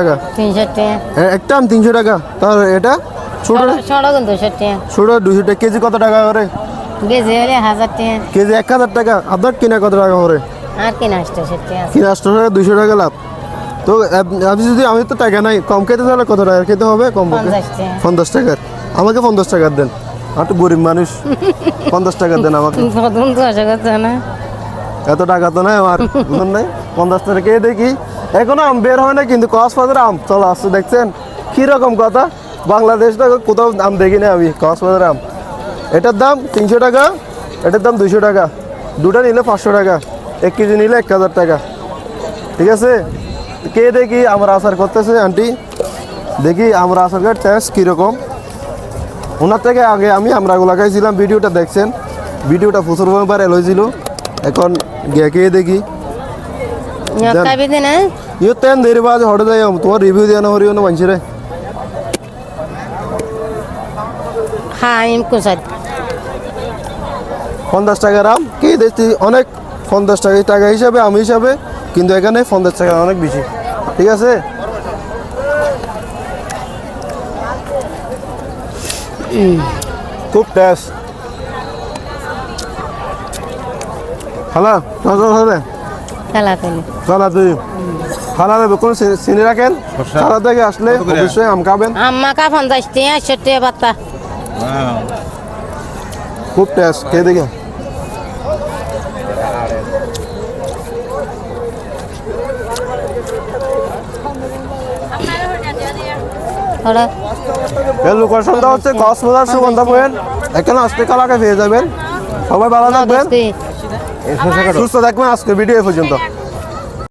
টাকা 300 টাকা একটা আম 300 টাকা। তাহলে এটা ছোট ছোট কিন্তু 200 টাকা ছোট 200 টাকা। কেজি কত টাকা করে? কেজি হলে 1000 টাকা কেজি 1000 টাকা। আপনার কিনা কত টাকা করে? আর কিনা 800 টাকা কিনা 800 টাকা, 200 টাকা লাভ। তো আপনি যদি, আমি তো টাকা নাই, কম খেতে তাহলে কত টাকা খেতে হবে? কম 50 টাকা 50 টাকার। আমাকে 50 টাকার দেন, আমি তো গরিব মানুষ। 50 টাকা দেন আমাকে। প্রথম তো আশা করছে না এত টাকা তো নাই আমার, বুঝুন নাই। 50 টাকা কে দেখি, এখনো আম বের হয় না কিন্তু কক্সবাজারে আম চলে আসছে, দেখছেন কিরকম কথা। বাংলাদেশটা কোথাও আম দেখি না আমি, কক্সবাজারে আম। এটার দাম 300 টাকা, এটার দাম 200 টাকা। দুটা নিলে 500 টাকা, 1 কেজি নিলে 1000 টাকা। ঠিক আছে, কে দেখি আমার আচার করতেছে আন্টি, দেখি আমার আচার কার্ড টেস্ট কীরকম। ওনার থেকে আগে আমি আমরাগুলো খাইছিলাম, ভিডিওটা দেখছেন, ভিডিওটা প্রচুর ভাইরাল হয়েছিল। এখন গিয়ে কে দেখি খাবি দিন ইয়ে তেন দেরি বাজে হটে যাই, তোমার রিভিউ দিয়ে না হরিও না মানুষের। হ্যাঁ আমি কোথায় 50 টাকার আম কে দেখছি অনেক, 50 টাকা হিসাবে আম হিসাবে, কিন্তু এখানে 50 টাকা অনেক বেশি। ঠিক আছে, খুব টেস্ট। খালা খালা খেলা খেলি খালা তুই খালা দেবে কোন চিনি রাখেন। খালা থেকে আসলে অবশ্যই আম খাবেন, আম্মা কা 50 টাকা 80 টাকা বাত্তা খুব টেস্ট। খেয়ে দেখে ওরা এর লোকেশনটা হচ্ছে কক্সবাজার সুগন্ধা পয়েন্ট। এখানে আসতে কালাকে পেয়ে যাবেন। সবাই ভালো থাকবেন, সুস্থ থাকবেন। আজকের ভিডিও এ পর্যন্ত।